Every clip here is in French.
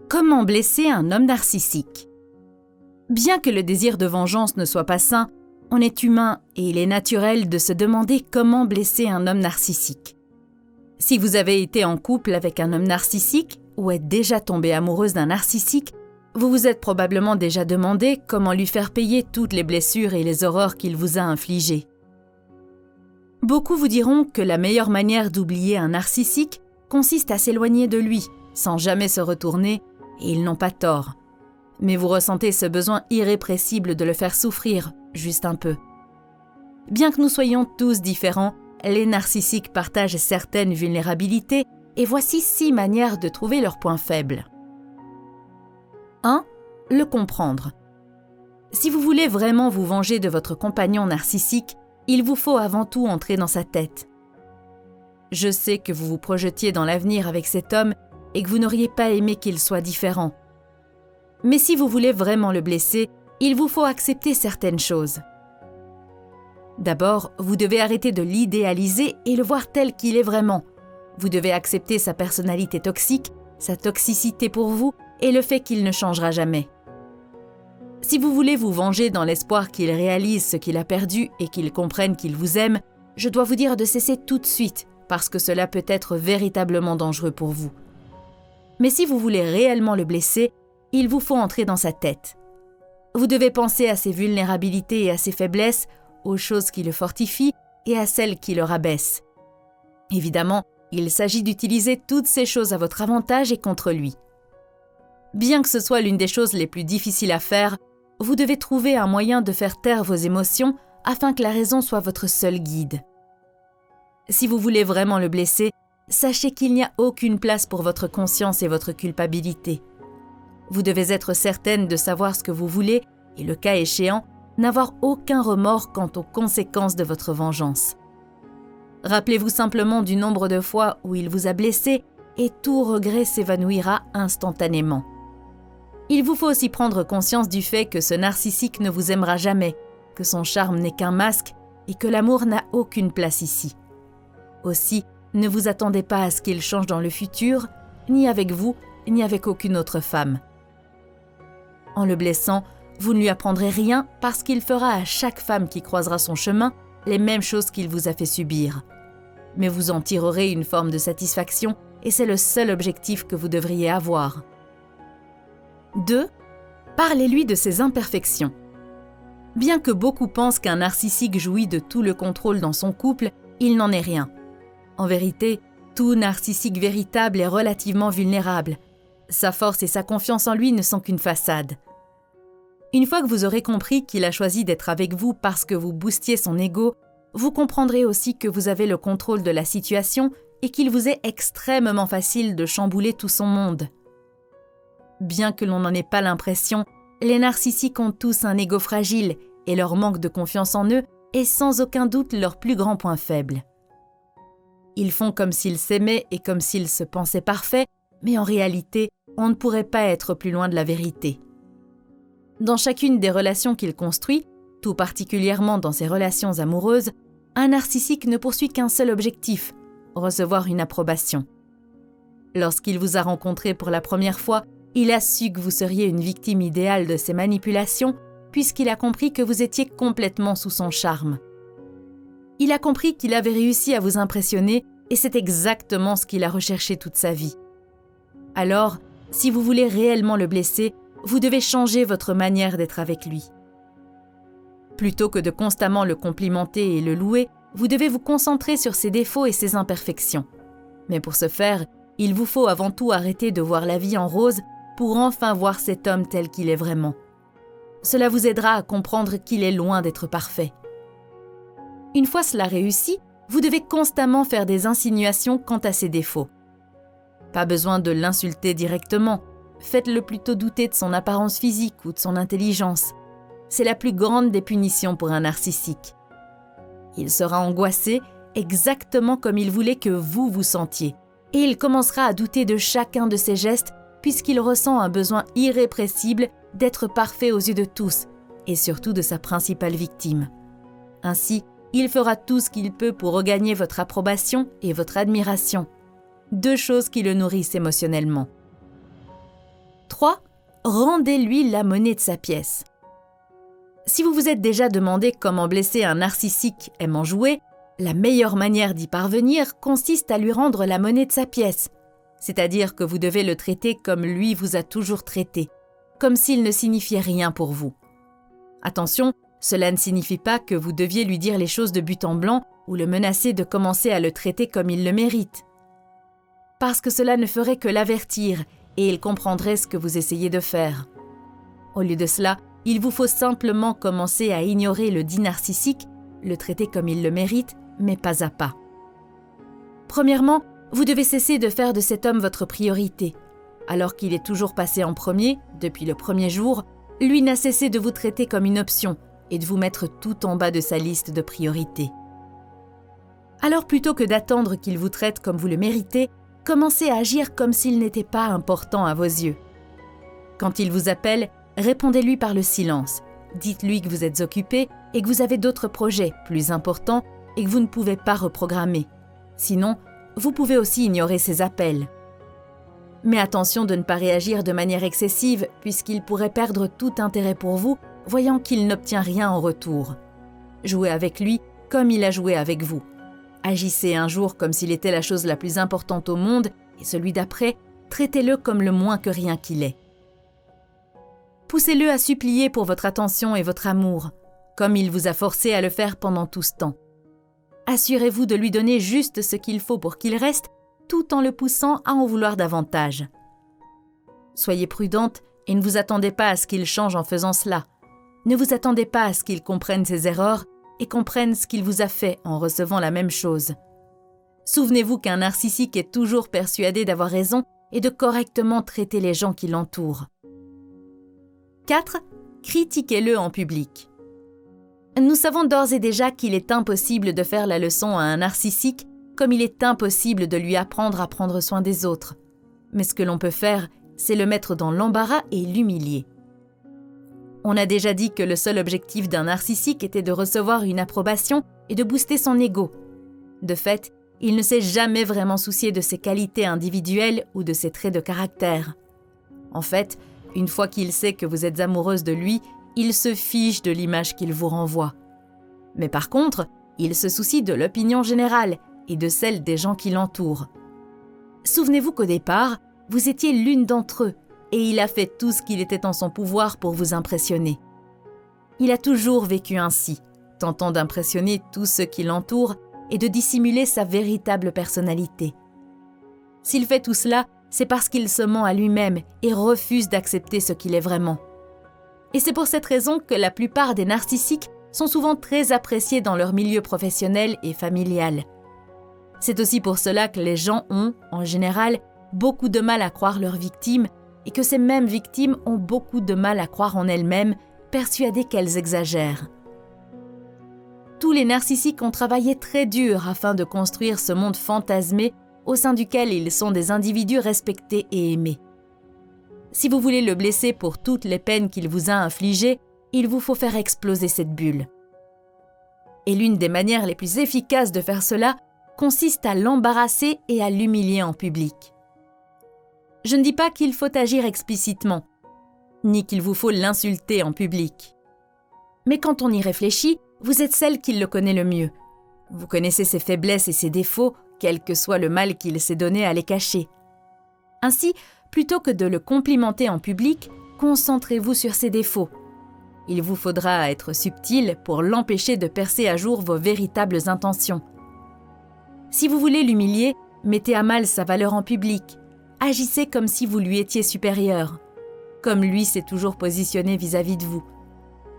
Comment blesser un homme narcissique? Bien que le désir de vengeance ne soit pas sain, on est humain et il est naturel de se demander comment blesser un homme narcissique. Si vous avez été en couple avec un homme narcissique ou êtes déjà tombée amoureuse d'un narcissique, vous vous êtes probablement déjà demandé comment lui faire payer toutes les blessures et les horreurs qu'il vous a infligées. Beaucoup vous diront que la meilleure manière d'oublier un narcissique consiste à s'éloigner de lui, sans jamais se retourner, et ils n'ont pas tort. Mais vous ressentez ce besoin irrépressible de le faire souffrir, juste un peu. Bien que nous soyons tous différents, les narcissiques partagent certaines vulnérabilités et voici 6 manières de trouver leurs points faibles. 1. Le comprendre. Si vous voulez vraiment vous venger de votre compagnon narcissique, il vous faut avant tout entrer dans sa tête. Je sais que vous vous projetiez dans l'avenir avec cet homme et que vous n'auriez pas aimé qu'il soit différent. Mais si vous voulez vraiment le blesser, il vous faut accepter certaines choses. D'abord, vous devez arrêter de l'idéaliser et le voir tel qu'il est vraiment. Vous devez accepter sa personnalité toxique, sa toxicité pour vous et le fait qu'il ne changera jamais. Si vous voulez vous venger dans l'espoir qu'il réalise ce qu'il a perdu et qu'il comprenne qu'il vous aime, je dois vous dire de cesser tout de suite parce que cela peut être véritablement dangereux pour vous. Mais si vous voulez réellement le blesser, il vous faut entrer dans sa tête. Vous devez penser à ses vulnérabilités et à ses faiblesses, aux choses qui le fortifient et à celles qui le rabaissent. Évidemment, il s'agit d'utiliser toutes ces choses à votre avantage et contre lui. Bien que ce soit l'une des choses les plus difficiles à faire, vous devez trouver un moyen de faire taire vos émotions afin que la raison soit votre seul guide. Si vous voulez vraiment le blesser, sachez qu'il n'y a aucune place pour votre conscience et votre culpabilité. Vous devez être certaine de savoir ce que vous voulez et, le cas échéant, n'avoir aucun remords quant aux conséquences de votre vengeance. Rappelez-vous simplement du nombre de fois où il vous a blessé et tout regret s'évanouira instantanément. Il vous faut aussi prendre conscience du fait que ce narcissique ne vous aimera jamais, que son charme n'est qu'un masque et que l'amour n'a aucune place ici. Aussi, ne vous attendez pas à ce qu'il change dans le futur, ni avec vous, ni avec aucune autre femme. En le blessant, vous ne lui apprendrez rien parce qu'il fera à chaque femme qui croisera son chemin les mêmes choses qu'il vous a fait subir. Mais vous en tirerez une forme de satisfaction et c'est le seul objectif que vous devriez avoir. 2. Parlez-lui de ses imperfections. Bien que beaucoup pensent qu'un narcissique jouit de tout le contrôle dans son couple, il n'en est rien. En vérité, tout narcissique véritable est relativement vulnérable. Sa force et sa confiance en lui ne sont qu'une façade. Une fois que vous aurez compris qu'il a choisi d'être avec vous parce que vous boostiez son ego, vous comprendrez aussi que vous avez le contrôle de la situation et qu'il vous est extrêmement facile de chambouler tout son monde. Bien que l'on n'en ait pas l'impression, les narcissiques ont tous un ego fragile et leur manque de confiance en eux est sans aucun doute leur plus grand point faible. Ils font comme s'ils s'aimaient et comme s'ils se pensaient parfaits, mais en réalité, on ne pourrait pas être plus loin de la vérité. Dans chacune des relations qu'il construit, tout particulièrement dans ses relations amoureuses, un narcissique ne poursuit qu'un seul objectif, recevoir une approbation. Lorsqu'il vous a rencontré pour la première fois, il a su que vous seriez une victime idéale de ses manipulations, puisqu'il a compris que vous étiez complètement sous son charme. Il a compris qu'il avait réussi à vous impressionner et c'est exactement ce qu'il a recherché toute sa vie. Alors, si vous voulez réellement le blesser, vous devez changer votre manière d'être avec lui. Plutôt que de constamment le complimenter et le louer, vous devez vous concentrer sur ses défauts et ses imperfections. Mais pour ce faire, il vous faut avant tout arrêter de voir la vie en rose pour enfin voir cet homme tel qu'il est vraiment. Cela vous aidera à comprendre qu'il est loin d'être parfait. Une fois cela réussi, vous devez constamment faire des insinuations quant à ses défauts. Pas besoin de l'insulter directement, faites-le plutôt douter de son apparence physique ou de son intelligence. C'est la plus grande des punitions pour un narcissique. Il sera angoissé exactement comme il voulait que vous vous sentiez, et il commencera à douter de chacun de ses gestes puisqu'il ressent un besoin irrépressible d'être parfait aux yeux de tous, et surtout de sa principale victime. Ainsi, il fera tout ce qu'il peut pour regagner votre approbation et votre admiration. 2 choses qui le nourrissent émotionnellement. 3. Rendez-lui la monnaie de sa pièce. Si vous vous êtes déjà demandé comment blesser un narcissique aimant jouer, la meilleure manière d'y parvenir consiste à lui rendre la monnaie de sa pièce, c'est-à-dire que vous devez le traiter comme lui vous a toujours traité, comme s'il ne signifiait rien pour vous. Attention, cela ne signifie pas que vous deviez lui dire les choses de but en blanc ou le menacer de commencer à le traiter comme il le mérite. Parce que cela ne ferait que l'avertir et il comprendrait ce que vous essayez de faire. Au lieu de cela, il vous faut simplement commencer à ignorer le dit narcissique, le traiter comme il le mérite, mais pas à pas. Premièrement, vous devez cesser de faire de cet homme votre priorité. Alors qu'il est toujours passé en premier, depuis le premier jour, lui n'a cessé de vous traiter comme une option et de vous mettre tout en bas de sa liste de priorités. Alors plutôt que d'attendre qu'il vous traite comme vous le méritez, commencez à agir comme s'il n'était pas important à vos yeux. Quand il vous appelle, répondez-lui par le silence. Dites-lui que vous êtes occupé et que vous avez d'autres projets plus importants et que vous ne pouvez pas reprogrammer. Sinon, vous pouvez aussi ignorer ses appels. Mais attention de ne pas réagir de manière excessive puisqu'il pourrait perdre tout intérêt pour vous, voyant qu'il n'obtient rien en retour. Jouez avec lui comme il a joué avec vous. Agissez un jour comme s'il était la chose la plus importante au monde et celui d'après, traitez-le comme le moins que rien qu'il est. Poussez-le à supplier pour votre attention et votre amour, comme il vous a forcé à le faire pendant tout ce temps. Assurez-vous de lui donner juste ce qu'il faut pour qu'il reste, tout en le poussant à en vouloir davantage. Soyez prudente et ne vous attendez pas à ce qu'il change en faisant cela. Ne vous attendez pas à ce qu'il comprenne ses erreurs et comprenne ce qu'il vous a fait en recevant la même chose. Souvenez-vous qu'un narcissique est toujours persuadé d'avoir raison et de correctement traiter les gens qui l'entourent. 4. Critiquez-le en public. Nous savons d'ores et déjà qu'il est impossible de faire la leçon à un narcissique comme il est impossible de lui apprendre à prendre soin des autres. Mais ce que l'on peut faire, c'est le mettre dans l'embarras et l'humilier. On a déjà dit que le seul objectif d'un narcissique était de recevoir une approbation et de booster son ego. De fait, il ne s'est jamais vraiment soucié de ses qualités individuelles ou de ses traits de caractère. En fait, une fois qu'il sait que vous êtes amoureuse de lui, il se fiche de l'image qu'il vous renvoie. Mais par contre, il se soucie de l'opinion générale et de celle des gens qui l'entourent. Souvenez-vous qu'au départ, vous étiez l'une d'entre eux et il a fait tout ce qu'il était en son pouvoir pour vous impressionner. Il a toujours vécu ainsi, tentant d'impressionner tous ceux qui l'entourent et de dissimuler sa véritable personnalité. S'il fait tout cela, c'est parce qu'il se ment à lui-même et refuse d'accepter ce qu'il est vraiment. Et c'est pour cette raison que la plupart des narcissiques sont souvent très appréciés dans leur milieu professionnel et familial. C'est aussi pour cela que les gens ont, en général, beaucoup de mal à croire leurs victimes et que ces mêmes victimes ont beaucoup de mal à croire en elles-mêmes, persuadées qu'elles exagèrent. Tous les narcissiques ont travaillé très dur afin de construire ce monde fantasmé au sein duquel ils sont des individus respectés et aimés. Si vous voulez le blesser pour toutes les peines qu'il vous a infligées, il vous faut faire exploser cette bulle. Et l'une des manières les plus efficaces de faire cela consiste à l'embarrasser et à l'humilier en public. Je ne dis pas qu'il faut agir explicitement, ni qu'il vous faut l'insulter en public. Mais quand on y réfléchit, vous êtes celle qui le connaît le mieux. Vous connaissez ses faiblesses et ses défauts, quel que soit le mal qu'il s'est donné à les cacher. Ainsi, plutôt que de le complimenter en public, concentrez-vous sur ses défauts. Il vous faudra être subtil pour l'empêcher de percer à jour vos véritables intentions. Si vous voulez l'humilier, mettez à mal sa valeur en public. Agissez comme si vous lui étiez supérieur, comme lui s'est toujours positionné vis-à-vis de vous.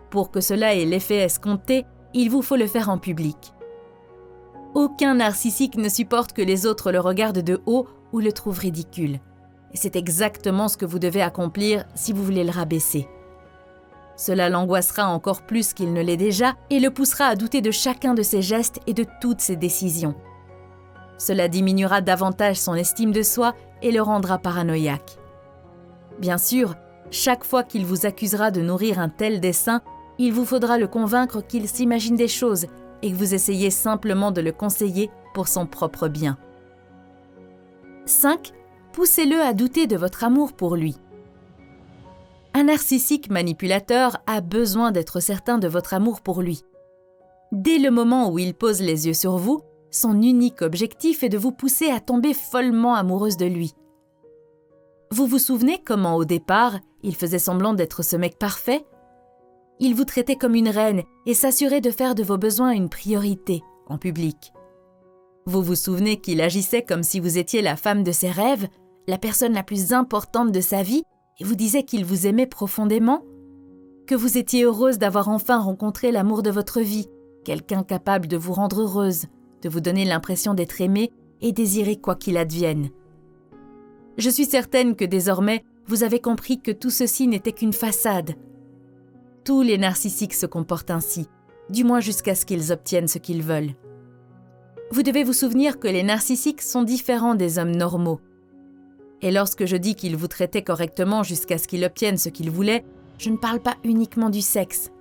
Pour que cela ait l'effet escompté, il vous faut le faire en public. Aucun narcissique ne supporte que les autres le regardent de haut ou le trouvent ridicule. Et c'est exactement ce que vous devez accomplir si vous voulez le rabaisser. Cela l'angoissera encore plus qu'il ne l'est déjà et le poussera à douter de chacun de ses gestes et de toutes ses décisions. Cela diminuera davantage son estime de soi et le rendra paranoïaque. Bien sûr, chaque fois qu'il vous accusera de nourrir un tel dessein, il vous faudra le convaincre qu'il s'imagine des choses et que vous essayez simplement de le conseiller pour son propre bien. 5. Poussez-le à douter de votre amour pour lui. Un narcissique manipulateur a besoin d'être certain de votre amour pour lui. Dès le moment où il pose les yeux sur vous, son unique objectif est de vous pousser à tomber follement amoureuse de lui. Vous vous souvenez comment, au départ, il faisait semblant d'être ce mec parfait? Il vous traitait comme une reine et s'assurait de faire de vos besoins une priorité, en public. Vous vous souvenez qu'il agissait comme si vous étiez la femme de ses rêves, la personne la plus importante de sa vie, et vous disait qu'il vous aimait profondément? Que vous étiez heureuse d'avoir enfin rencontré l'amour de votre vie, quelqu'un capable de vous rendre heureuse, de vous donner l'impression d'être aimée et désirée quoi qu'il advienne. Je suis certaine que désormais, vous avez compris que tout ceci n'était qu'une façade. Tous les narcissiques se comportent ainsi, du moins jusqu'à ce qu'ils obtiennent ce qu'ils veulent. Vous devez vous souvenir que les narcissiques sont différents des hommes normaux. Et lorsque je dis qu'ils vous traitaient correctement jusqu'à ce qu'ils obtiennent ce qu'ils voulaient, je ne parle pas uniquement du sexe.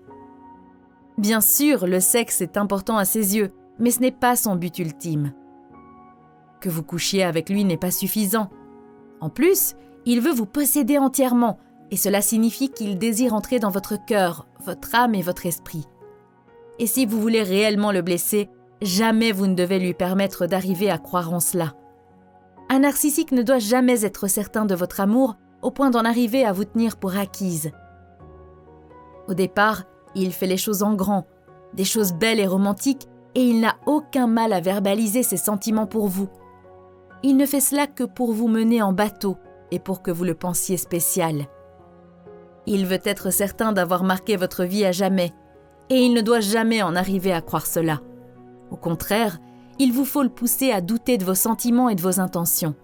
Bien sûr, le sexe est important à ses yeux, mais ce n'est pas son but ultime. Que vous couchiez avec lui n'est pas suffisant. En plus, il veut vous posséder entièrement, et cela signifie qu'il désire entrer dans votre cœur, votre âme et votre esprit. Et si vous voulez réellement le blesser, jamais vous ne devez lui permettre d'arriver à croire en cela. Un narcissique ne doit jamais être certain de votre amour au point d'en arriver à vous tenir pour acquise. Au départ, il fait les choses en grand, des choses belles et romantiques, et il n'a aucun mal à verbaliser ses sentiments pour vous. Il ne fait cela que pour vous mener en bateau et pour que vous le pensiez spécial. Il veut être certain d'avoir marqué votre vie à jamais, et il ne doit jamais en arriver à croire cela. Au contraire, il vous faut le pousser à douter de vos sentiments et de vos intentions.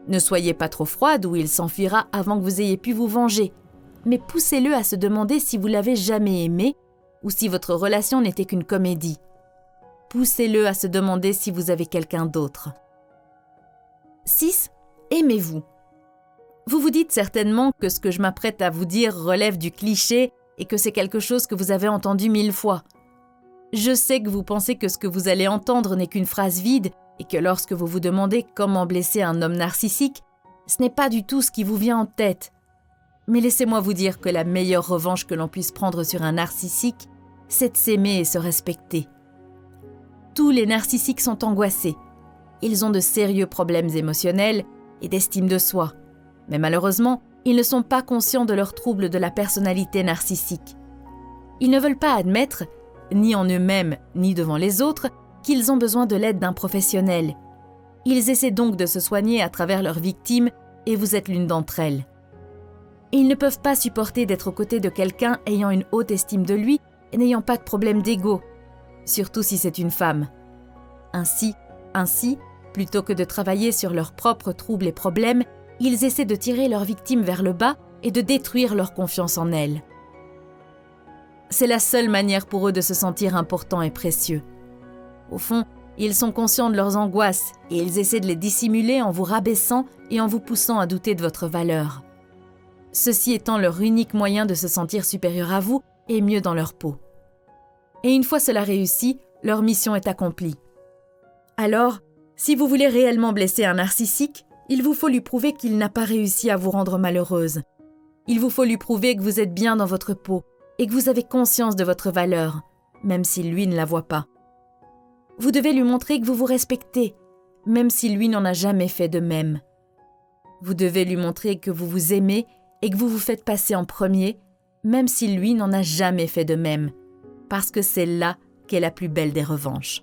Ne soyez pas trop froide ou il s'enfuira avant que vous ayez pu vous venger, mais poussez-le à se demander si vous l'avez jamais aimé ou si votre relation n'était qu'une comédie. Poussez-le à se demander si vous avez quelqu'un d'autre. 6. Aimez-vous. Vous vous dites certainement que ce que je m'apprête à vous dire relève du cliché et que c'est quelque chose que vous avez entendu 1000 fois. Je sais que vous pensez que ce que vous allez entendre n'est qu'une phrase vide et que lorsque vous vous demandez comment blesser un homme narcissique, ce n'est pas du tout ce qui vous vient en tête. Mais laissez-moi vous dire que la meilleure revanche que l'on puisse prendre sur un narcissique, c'est de s'aimer et se respecter. Tous les narcissiques sont angoissés. Ils ont de sérieux problèmes émotionnels et d'estime de soi. Mais malheureusement, ils ne sont pas conscients de leurs troubles de la personnalité narcissique. Ils ne veulent pas admettre, ni en eux-mêmes, ni devant les autres, qu'ils ont besoin de l'aide d'un professionnel. Ils essaient donc de se soigner à travers leurs victimes et vous êtes l'une d'entre elles. Ils ne peuvent pas supporter d'être aux côtés de quelqu'un ayant une haute estime de lui et n'ayant pas de problème d'ego, surtout si c'est une femme. Ainsi, plutôt que de travailler sur leurs propres troubles et problèmes, ils essaient de tirer leurs victimes vers le bas et de détruire leur confiance en elles. C'est la seule manière pour eux de se sentir importants et précieux. Au fond, ils sont conscients de leurs angoisses et ils essaient de les dissimuler en vous rabaissant et en vous poussant à douter de votre valeur. Ceci étant leur unique moyen de se sentir supérieur à vous et mieux dans leur peau. Et une fois cela réussi, leur mission est accomplie. Alors, si vous voulez réellement blesser un narcissique, il vous faut lui prouver qu'il n'a pas réussi à vous rendre malheureuse. Il vous faut lui prouver que vous êtes bien dans votre peau et que vous avez conscience de votre valeur, même si lui ne la voit pas. Vous devez lui montrer que vous vous respectez, même si lui n'en a jamais fait de même. Vous devez lui montrer que vous vous aimez et que vous vous faites passer en premier, même si lui n'en a jamais fait de même, parce que c'est là qu'est la plus belle des revanches.